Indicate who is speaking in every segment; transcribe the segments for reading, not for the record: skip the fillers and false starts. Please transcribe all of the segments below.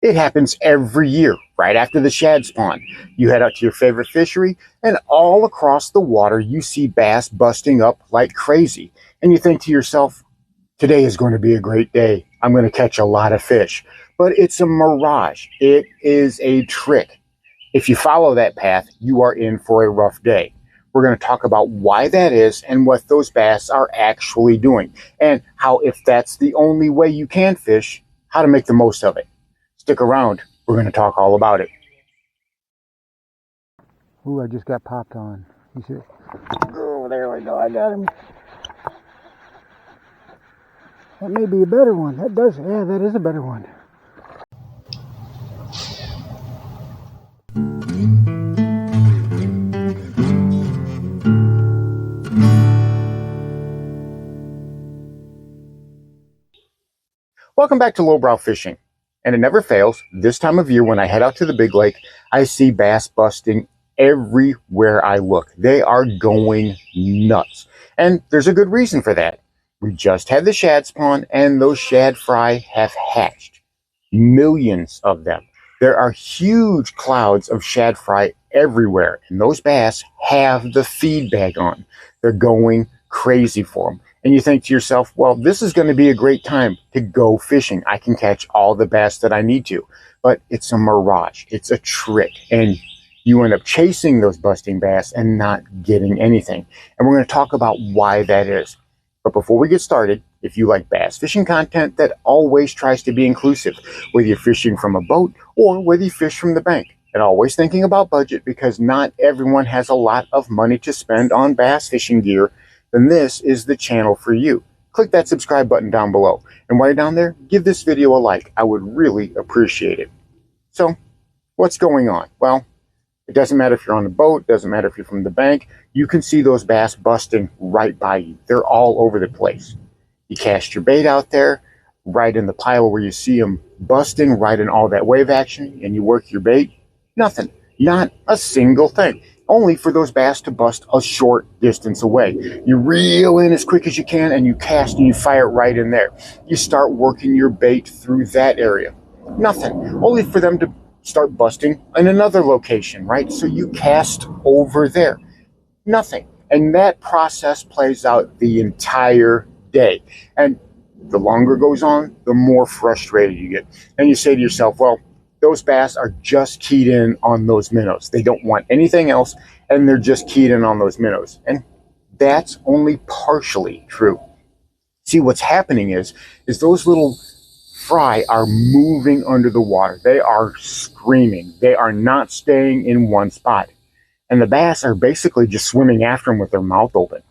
Speaker 1: It happens every year, right after the shad spawn. You head out to your favorite fishery, and all across the water, you see bass busting up like crazy. And you think to yourself, today is going to be a great day. I'm going to catch a lot of fish. But it's a mirage. It is a trick. If you follow that path, you are in for a rough day. We're going to talk about why that is and what those bass are actually doing. And how, if that's the only way you can fish, how to make the most of it. Stick around. We're going to talk all about it.
Speaker 2: Ooh, I just got popped on. You see? Oh, there we go. I got him. That may be a better one. Yeah, that is a better one.
Speaker 1: Welcome back to Lowbrow Fishing. And it never fails, this time of year when I head out to the big lake, I see bass busting everywhere I look. They are going nuts. And there's a good reason for that. We just had the shad spawn, and those shad fry have hatched. Millions of them. There are huge clouds of shad fry everywhere, and those bass have the feed bag on. They're going crazy for them. And you think to yourself, well, this is going to be a great time to go fishing. I can catch all the bass that I need to. But it's a mirage. It's a trick. And you end up chasing those busting bass and not getting anything. And we're going to talk about why that is. But before we get started, if you like bass fishing content that always tries to be inclusive, whether you're fishing from a boat or whether you fish from the bank, and always thinking about budget because not everyone has a lot of money to spend on bass fishing gear, then this is the channel for you. Click that subscribe button down below. And while you're down there, give this video a like. I would really appreciate it. So, what's going on? Well, it doesn't matter if you're on the boat, it doesn't matter if you're from the bank, you can see those bass busting right by you. They're all over the place. You cast your bait out there, right in the pile where you see them busting, right in all that wave action, and you work your bait. Nothing. Not a single thing. Only for those bass to bust a short distance away. You reel in as quick as you can and you cast and you fire it right in there. You start working your bait through that area. Nothing. Only for them to start busting in another location, right? So you cast over there. Nothing. And that process plays out the entire day. And the longer it goes on, the more frustrated you get. And you say to yourself, well, those bass are just keyed in on those minnows. They don't want anything else, and they're just keyed in on those minnows. And that's only partially true. See, what's happening is those little fry are moving under the water. They are screaming. They are not staying in one spot. And the bass are basically just swimming after them with their mouth open.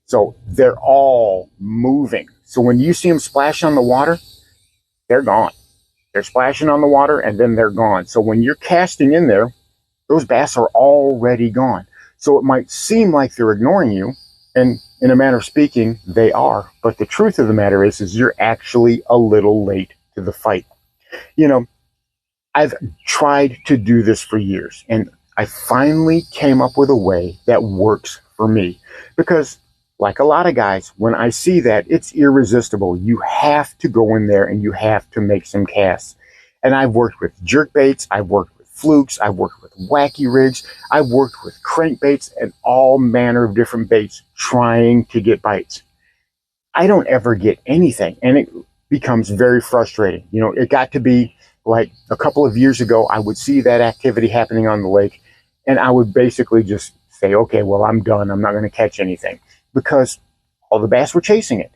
Speaker 1: So they're all moving. So when you see them splash on the water, they're gone. They're splashing on the water and then they're gone. So when you're casting in there, those bass are already gone. So it might seem like they're ignoring you, and in a manner of speaking, they are. But the truth of the matter is you're actually a little late to the fight. You know, I've tried to do this for years, and I finally came up with a way that works for me. Because like a lot of guys, when I see that, it's irresistible. You have to go in there and you have to make some casts. And I've worked with jerk baits, I've worked with flukes, I've worked with wacky rigs, I've worked with crankbaits and all manner of different baits trying to get bites. I don't ever get anything, and it becomes very frustrating. You know, it got to be like a couple of years ago, I would see that activity happening on the lake, and I would basically just say, okay, well, I'm done. I'm not going to catch anything. Because all the bass were chasing it.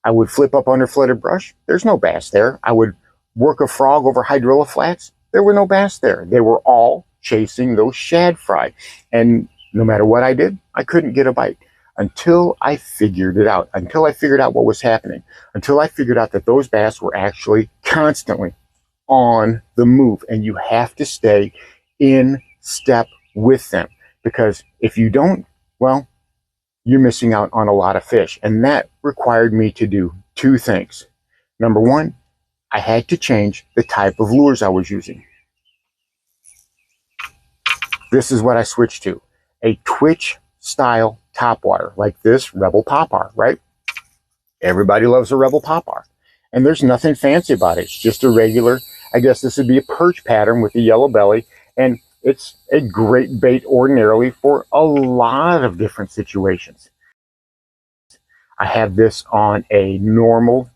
Speaker 1: I would flip up under flooded brush. There's no bass there. I would work a frog over hydrilla flats. There were no bass there. They were all chasing those shad fry. And no matter what I did, I couldn't get a bite until I figured it out. Until I figured out what was happening. Until I figured out that those bass were actually constantly on the move. And you have to stay in step with them. Because if you don't, well, you're missing out on a lot of fish. And that required me to do two things. Number one, I had to change the type of lures I was using. This is what I switched to. A twitch style topwater, like this Rebel Popar, right? Everybody loves a Rebel Popar. And there's nothing fancy about it. It's just a regular I guess this would be a perch pattern with a yellow belly, and it's a great bait ordinarily for a lot of different situations. I have this on a normal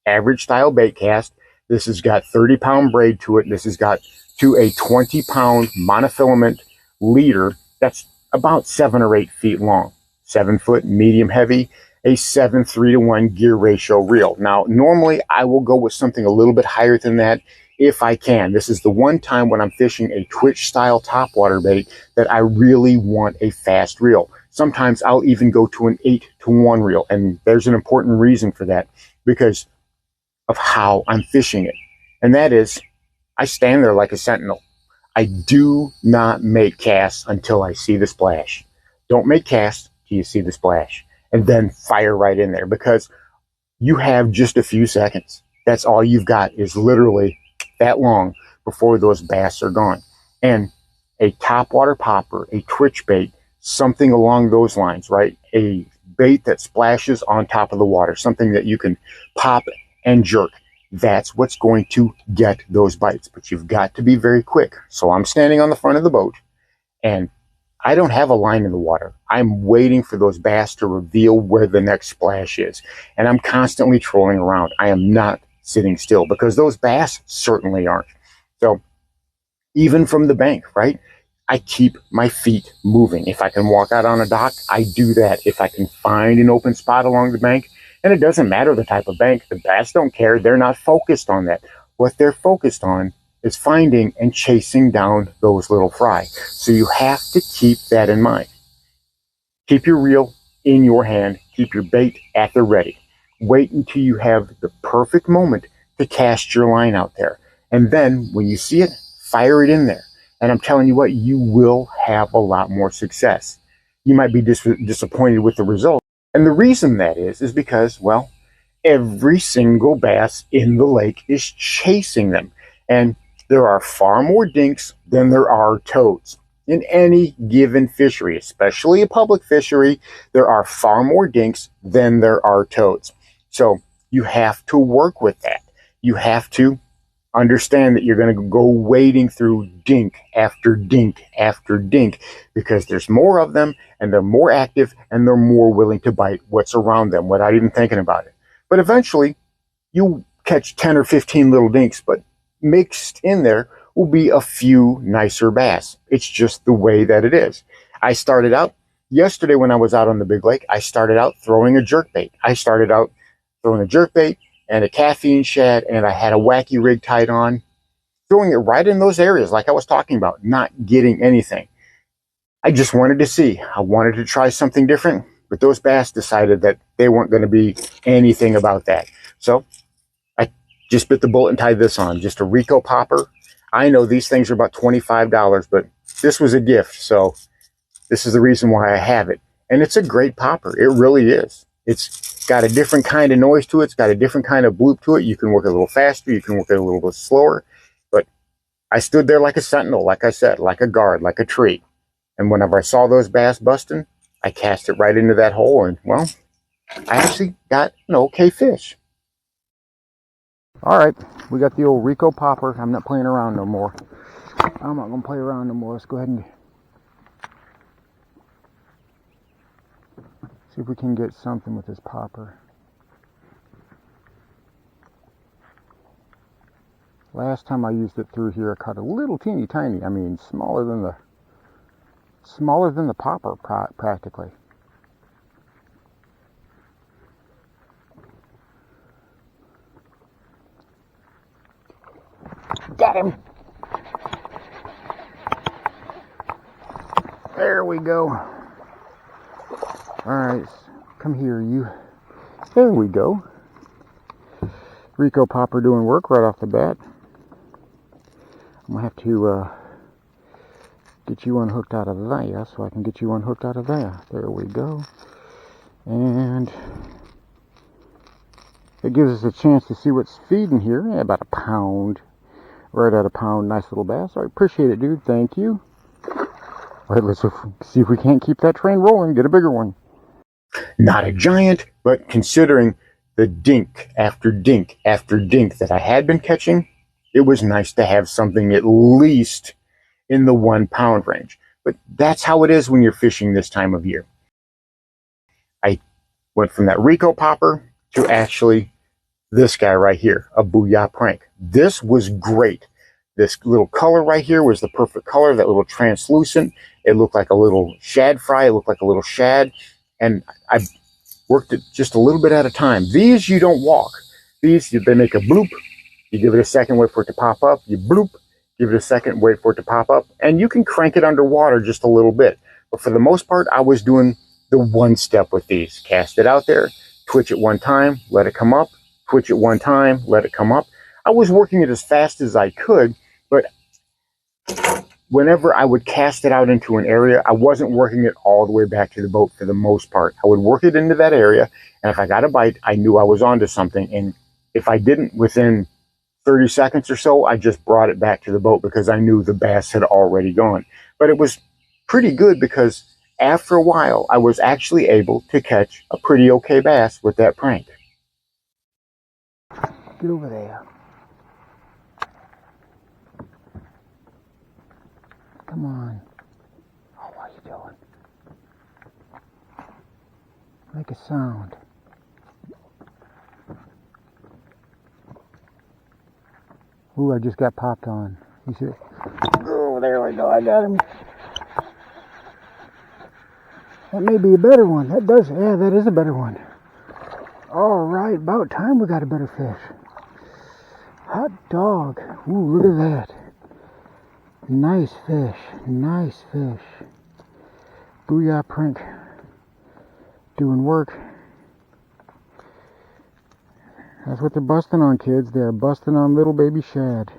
Speaker 1: average style bait cast. This has got 30-pound braid to it. This has got to a 20-pound monofilament leader that's about 7 or 8 feet long, 7 foot, medium heavy, a 7:3-to-1 gear ratio reel. Now, normally I will go with something a little bit higher than that if I can. This is the one time when I'm fishing a twitch style topwater bait that I really want a fast reel. Sometimes I'll even go to an 8-to-1 reel, and there's an important reason for that because of how I'm fishing it. And that is, I stand there like a sentinel. I do not make casts until I see the splash. Don't make casts till you see the splash. And then fire right in there, because you have just a few seconds. That's all you've got, is literally that long before those bass are gone. And a topwater popper, a twitch bait, something along those lines, right? A bait that splashes on top of the water, something that you can pop and jerk. That's what's going to get those bites. But you've got to be very quick. So I'm standing on the front of the boat, and I don't have a line in the water. I'm waiting for those bass to reveal where the next splash is. And I'm constantly trolling around. I am not sitting still, because those bass certainly aren't. So even from the bank, right? I keep my feet moving. If I can walk out on a dock, I do that. If I can find an open spot along the bank, and it doesn't matter the type of bank, the bass don't care. They're not focused on that. What they're focused on is finding and chasing down those little fry. So you have to keep that in mind. Keep your reel in your hand. Keep your bait at the ready. Wait until you have the perfect moment to cast your line out there. And then when you see it, fire it in there. And I'm telling you what, you will have a lot more success. You might be disappointed with the result. And the reason that is because, well, every single bass in the lake is chasing them. And there are far more dinks than there are toads. In any given fishery, especially a public fishery, there are far more dinks than there are toads. So you have to work with that. You have to understand that you're going to go wading through dink after dink after dink, because there's more of them, and they're more active, and they're more willing to bite what's around them without even thinking about it. But eventually, you catch 10 or 15 little dinks, but mixed in there will be a few nicer bass. It's just the way that it is. I started out yesterday when I was out on the big lake. I started out throwing a jerkbait. And a caffeine shad, and I had a wacky rig tied on, throwing it right in those areas like I was talking about, not getting anything. I just wanted to see. I wanted to try something different, but those bass decided that they weren't going to be anything about that. So I just bit the bullet and tied this on. Just a Rico popper. I know these things are about $25, but this was a gift, so this is the reason why I have it. And it's a great popper. It really is. It's got a different kind of noise to it. It's got a different kind of bloop to it. You can work it a little faster. You can work it a little bit slower. But I stood there like a sentinel, like I said, like a guard, like a tree. And whenever I saw those bass busting, I cast it right into that hole. And, well, I actually got an okay fish.
Speaker 2: All right, we got the old Rico popper. I'm not playing around no more. I'm not going to play around no more. Let's go ahead and see if we can get something with this popper. Last time I used it through here, I caught a little teeny tiny. I mean, smaller than the popper practically. Got him. There we go. All right, come here, you. There we go. Rico popper doing work right off the bat. I'm gonna have to get you unhooked out of there so I can get you unhooked out of there. There we go. And it gives us a chance to see what's feeding here. Yeah, about a pound. Right at a pound. Nice little bass. I appreciate it, dude. Thank you. All right, let's see if we can't keep that train rolling. Get a bigger one.
Speaker 1: Not a giant, but considering the dink after dink after dink that I had been catching, it was nice to have something at least in the 1 pound range. But that's how it is when you're fishing this time of year. I went from that Rico popper to actually this guy right here, a Booyah Prank. This was great. This little color right here was the perfect color, that little translucent. It looked like a little shad fry. It looked like a little shad. And I worked it just a little bit at a time. These you don't walk. These, they make a bloop. You give it a second, wait for it to pop up. You bloop, give it a second, wait for it to pop up. And you can crank it underwater just a little bit. But for the most part, I was doing the one step with these. Cast it out there, twitch it one time, let it come up, twitch it one time, let it come up. I was working it as fast as I could, but whenever I would cast it out into an area, I wasn't working it all the way back to the boat for the most part. I would work it into that area, and if I got a bite, I knew I was onto something. And if I didn't within 30 seconds or so, I just brought it back to the boat because I knew the bass had already gone. But it was pretty good because after a while, I was actually able to catch a pretty okay bass with that prank.
Speaker 2: Get over there. Come on. Oh, what are you doing? Make a sound. Ooh, I just got popped on. You see it? Oh, there we go. I got him. That may be a better one. That does. Yeah, that is a better one. All right, about time we got a better fish. Hot dog. Ooh, look at that. Nice fish. Nice fish. Booyah Prank. Doing work. That's what they're busting on, kids. They're busting on little baby shad.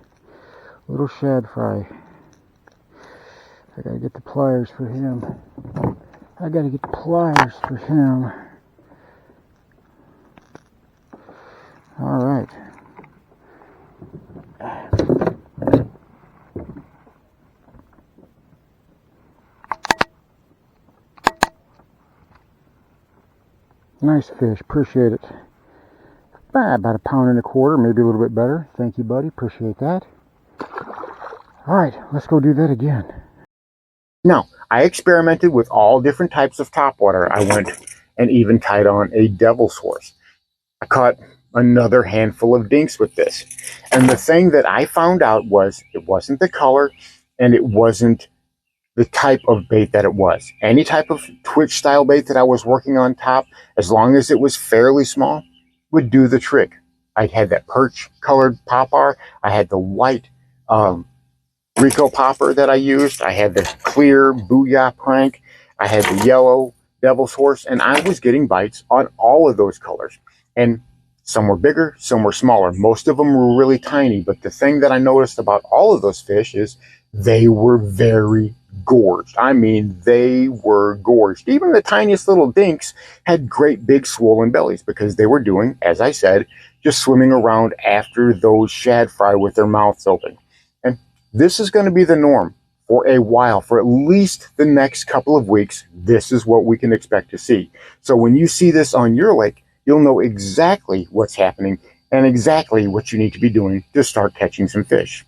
Speaker 2: Little shad fry. I gotta get the pliers for him. I gotta get the pliers for him. All right. Nice fish. Appreciate it. About 1.25 pounds, maybe a little bit better. Thank you, buddy. Appreciate that. All right, let's go do that again.
Speaker 1: Now, I experimented with all different types of topwater. I went and even tied on a devil's horse. I caught another handful of dinks with this. And the thing that I found out was it wasn't the color and it wasn't the type of bait that it was. Any type of twitch style bait that I was working on top, as long as it was fairly small, would do the trick. I had that perch colored popper. I had the white Rico popper that I used. I had the clear Booyah Prank. I had the yellow devil's horse, and I was getting bites on all of those colors. And some were bigger, some were smaller. Most of them were really tiny, but the thing that I noticed about all of those fish is they were very gorged. I mean, they were gorged. Even the tiniest little dinks had great big swollen bellies because they were doing, as I said, just swimming around after those shad fry with their mouths open. And this is going to be the norm for a while, for at least the next couple of weeks. This is what we can expect to see. So when you see this on your lake, you'll know exactly what's happening and exactly what you need to be doing to start catching some fish.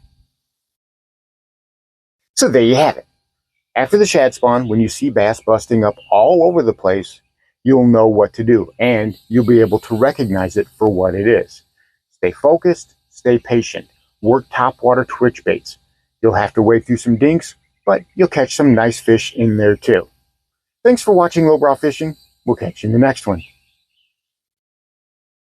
Speaker 1: So there you have it. After the shad spawn, when you see bass busting up all over the place, you'll know what to do, and you'll be able to recognize it for what it is. Stay focused, stay patient, work topwater twitch baits. You'll have to wade through some dinks, but you'll catch some nice fish in there too. Thanks for watching Lowbrow Fishing. We'll catch you in the next one.